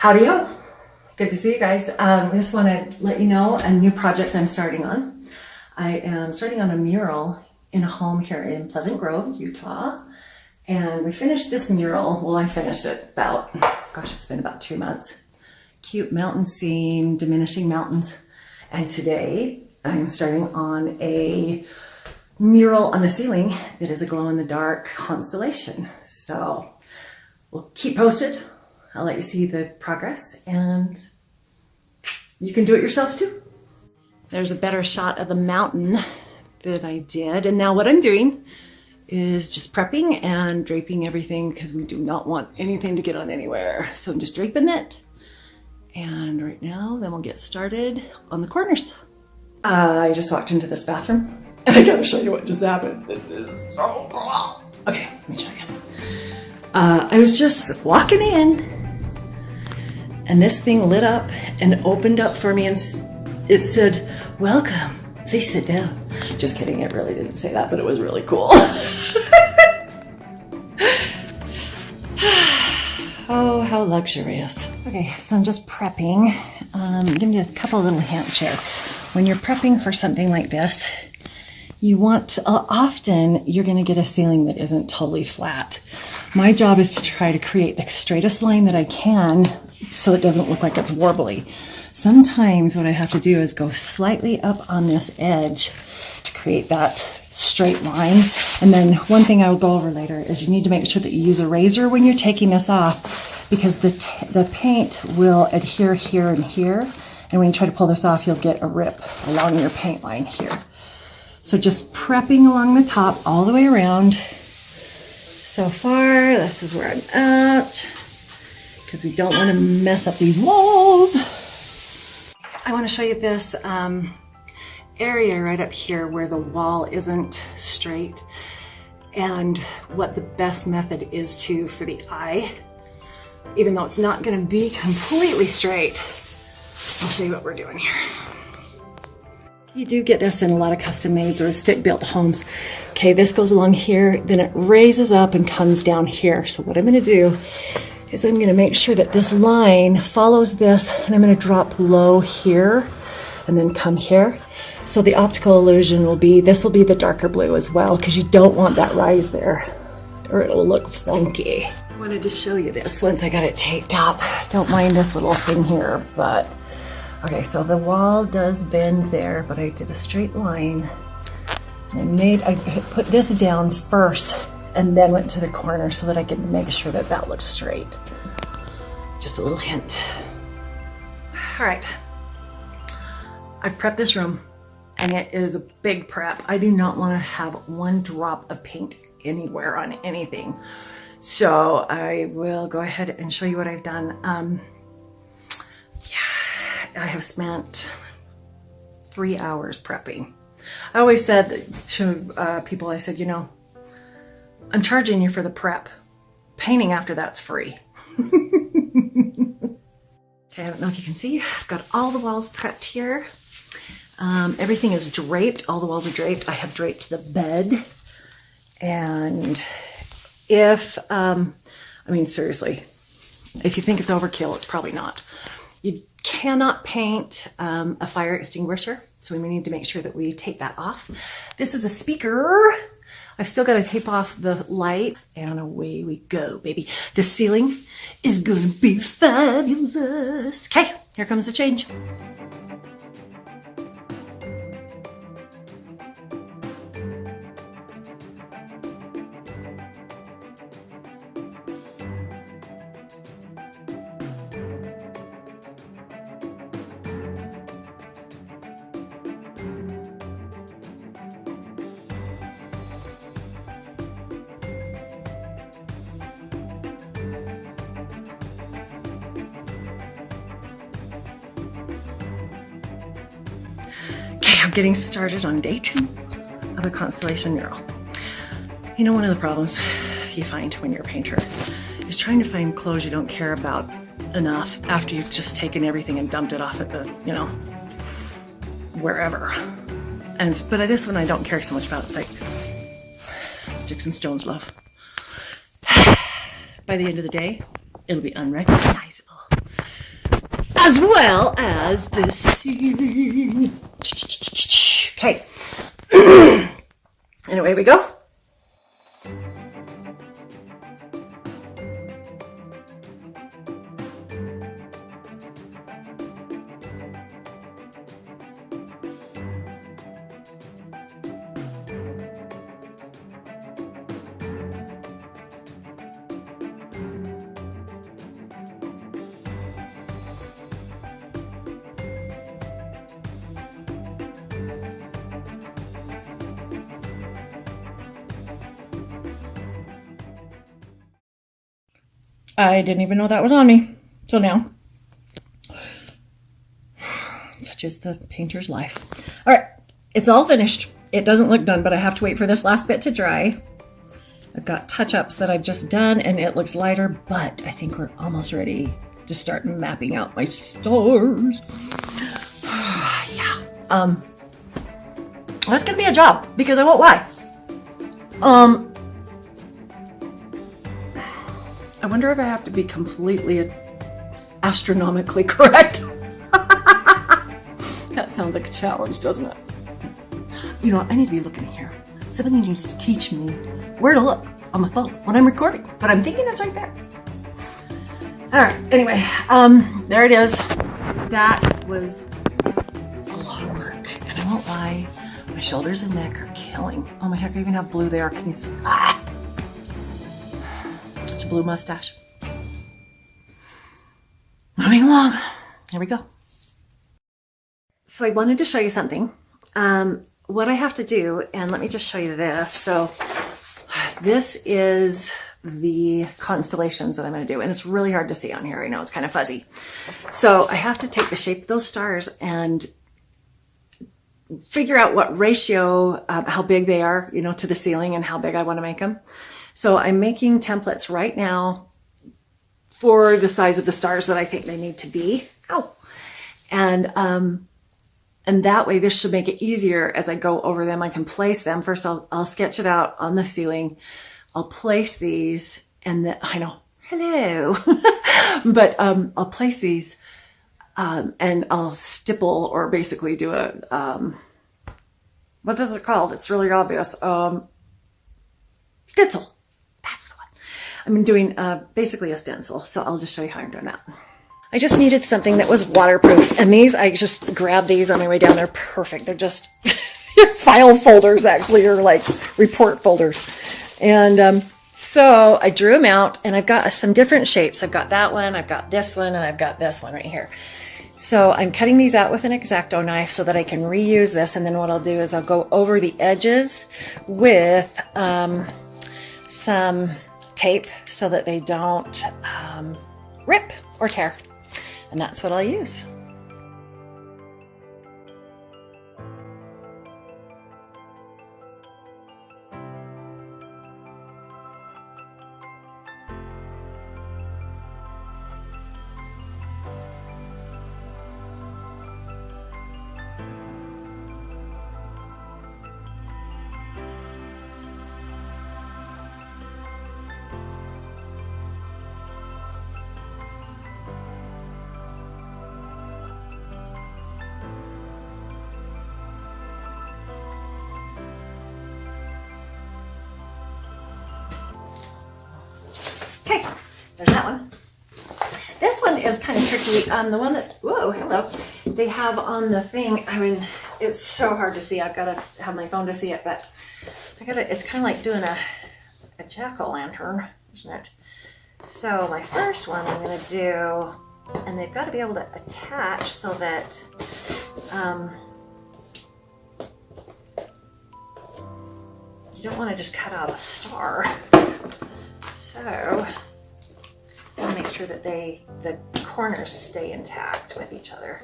Howdy ho. Good to see you guys. I just want to let you know a new project I'm starting on. I am starting on a mural in a home here in Pleasant Grove, Utah. And we finished this mural. Well, I finished it about, it's been about 2 months. Cute mountain scene, diminishing mountains. And today I'm starting on a mural on the ceiling that is a glow-in-the-dark constellation. So we'll keep posted. I'll let you see the progress and you can do it yourself too. There's a better shot of the mountain that I did. And now what I'm doing is just prepping and draping everything because we do not want anything to get on anywhere. So I'm just draping it. And right now, then we'll get started on the corners. I just walked into this bathroom and I gotta show you what just happened. This is so cool. Okay, let me show you. I was just walking in and this thing lit up and opened up for me and it said, "Welcome, please sit down." Just kidding, it really didn't say that, but it was really cool. Oh, how luxurious. Okay, so I'm just prepping. Give me a couple of little hints here. When you're prepping for something like this, you want, often you're gonna get a ceiling that isn't totally flat. My job is to try to create the straightest line that I can so it doesn't look like it's warbly. Sometimes what I have to do is go slightly up on this edge to create that straight line. And then one thing I will go over later is you need to make sure that you use a razor when you're taking this off because the paint will adhere here and here. And when you try to pull this off, you'll get a rip along your paint line here. So just prepping along the top all the way around. So far, this is where I'm at because we don't want to mess up these walls. I want to show you this area right up here where the wall isn't straight and what the best method is for the eye. Even though it's not going to be completely straight, I'll show you what we're doing here. You do get this in a lot of custom mades or stick-built homes. Okay, this goes along here, then it raises up and comes down here. So what I'm going to do is I'm going to make sure that this line follows this, and I'm going to drop low here and then come here. So the optical illusion will be, this will be the darker blue as well, because you don't want that rise there or it'll look funky. I wanted to show you this once I got it taped up. Don't mind this little thing here, but okay, so the wall does bend there, but I did a straight line. I put this down first and then went to the corner so that I could make sure that that looked straight. Just a little hint. All right, I've prepped this room and it is a big prep. I do not want to have one drop of paint anywhere on anything. So I will go ahead and show you what I've done. I have spent 3 hours prepping. I always said to people, I said, you know, I'm charging you for the prep. Painting after that's free. Okay, I don't know if you can see. I've got all the walls prepped here. Everything is draped. All the walls are draped. I have draped the bed. And if, seriously, if you think it's overkill, it's probably not. You cannot paint a fire extinguisher, so we need to make sure that we take that off. This is a speaker. I've still got to tape off the light, and away we go, baby. The ceiling is gonna be fabulous. Okay, here comes the change. I'm getting started on day 2 of the Constellation mural. You know, one of the problems you find when you're a painter is trying to find clothes you don't care about enough after you've just taken everything and dumped it off at the, wherever. But this one I don't care so much about. It's like sticks and stones, love. By the end of the day, it'll be unrecognizable. as well as the ceiling. Okay. And away we go. I didn't even know that was on me till now. Such is the painter's life. All right, it's all finished. It doesn't look done, but I have to wait for this last bit to dry. I've got touch-ups that I've just done, and it looks lighter, but I think we're almost ready to start mapping out my stars. Yeah. That's gonna be a job, because I won't lie. I wonder if I have to be completely astronomically correct. That sounds like a challenge, doesn't it? You know, I need to be looking here. Somebody needs to teach me where to look on my phone when I'm recording, but I'm thinking it's right there. All right, anyway, there it is. That was a lot of work, and I won't lie, my shoulders and neck are killing. Oh my heck, I even have blue there. Can you see? It's a blue mustache. Moving along. Here we go. So I wanted to show you something. What I have to do, and let me just show you this. So this is the constellations that I'm going to do, and it's really hard to see on here. I know it's kind of fuzzy. So I have to take the shape of those stars and figure out what ratio, how big they are, you know, to the ceiling and how big I want to make them. So I'm making templates right now for the size of the stars that I think they need to be. Ow. And that way this should make it easier as I go over them. I can place them. First I'll sketch it out on the ceiling. I'll place these, and then, I know, hello. But I'll place these and I'll stipple, or basically do a, what is it called? It's really obvious. Stencil. That's the one. I'm doing basically a stencil. So I'll just show you how I'm doing that. I just needed something that was waterproof, and these, I just grabbed these on my way down. They're perfect. They're just file folders, actually, or like report folders. And so I drew them out, and I've got some different shapes. I've got that one, I've got this one, and I've got this one right here. So I'm cutting these out with an X-Acto knife so that I can reuse this, and then what I'll do is I'll go over the edges with some tape so that they don't rip or tear. And that's what I'll use. Okay, there's that one. This one is kind of tricky. The one that, whoa, hello, they have on the thing, I mean, it's so hard to see. I've got to have my phone to see it, but it's kind of like doing a jack-o'-lantern, isn't it? So my first one I'm going to do, and they've got to be able to attach so that, you don't want to just cut out a star. So I want to make sure that the corners stay intact with each other.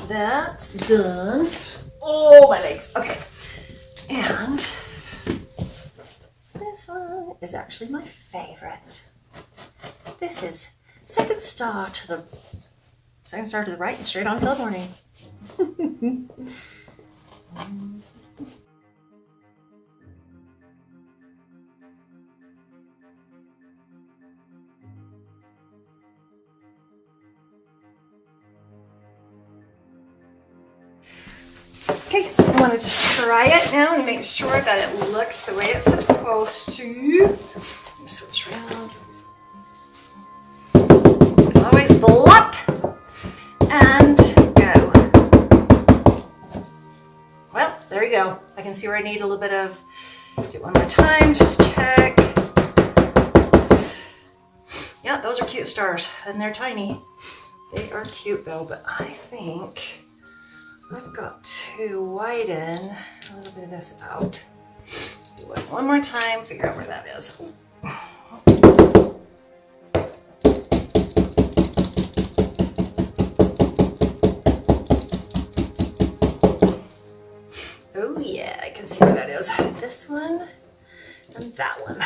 That's done. Oh, my legs. Okay. And this one is actually my favorite. This is second star to the right and straight on till the morning. Okay, I want to just try it now and make sure that it looks the way it's supposed to. Switch around. Always blot and go. Well, there you go. I can see where I need a little bit of, do it one more time, just check. Yeah, those are cute stars and they're tiny. They are cute though, but I think I've got to widen a little bit of this out. Do it one more time, figure out where that is. Oh yeah, I can see where that is. This one and that one.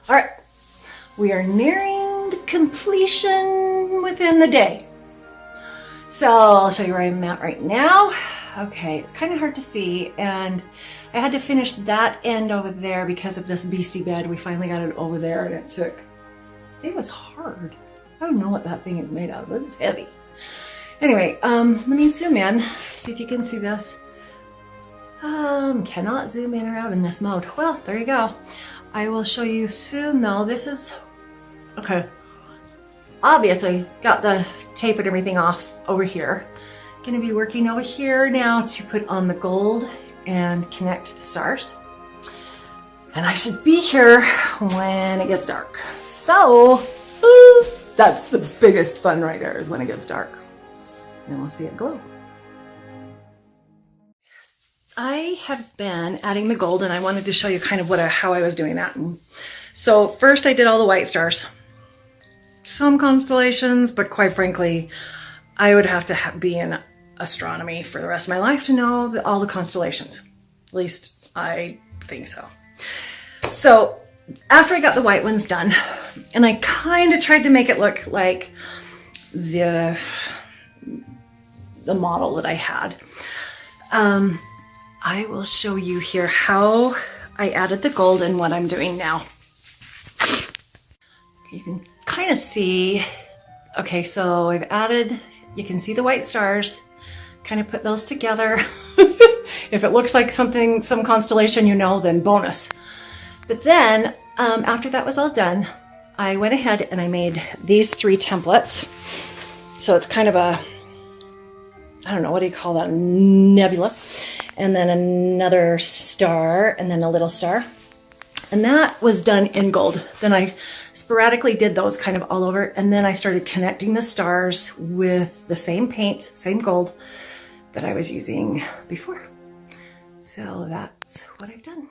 All right, we are nearing completion within the day. So I'll show you where I'm at right now. Okay, it's kind of hard to see, and I had to finish that end over there because of this beastie bed. We finally got it over there, and it was hard. I don't know what that thing is made out of, but it's heavy. Anyway, let me zoom in, see if you can see this. Cannot zoom in or out in this mode. Well, there you go. I will show you soon though. This is, okay, obviously got the tape and everything off over here. Gonna be working over here now to put on the gold and connect the stars. And I should be here when it gets dark. So, that's the biggest fun right there, is when it gets dark. Then we'll see it glow. I have been adding the gold, and I wanted to show you kind of how I was doing that. And so first I did all the white stars, some constellations, but quite frankly, I would have to be in astronomy for the rest of my life to know all the constellations. At least I think so. So after I got the white ones done, and I kind of tried to make it look like the model that I had, I will show you here how I added the gold and what I'm doing now. You can kind of see, okay, so I've added, you can see the white stars, kind of put those together. If it looks like some constellation, you know, then bonus. But then after that was all done, I went ahead and I made these 3 templates. So it's kind of a, I don't know, what do you call that? Nebula. And then another star, and then a little star. And that was done in gold. Then I sporadically did those kind of all over, and then I started connecting the stars with the same paint, same gold that I was using before. So that's what I've done.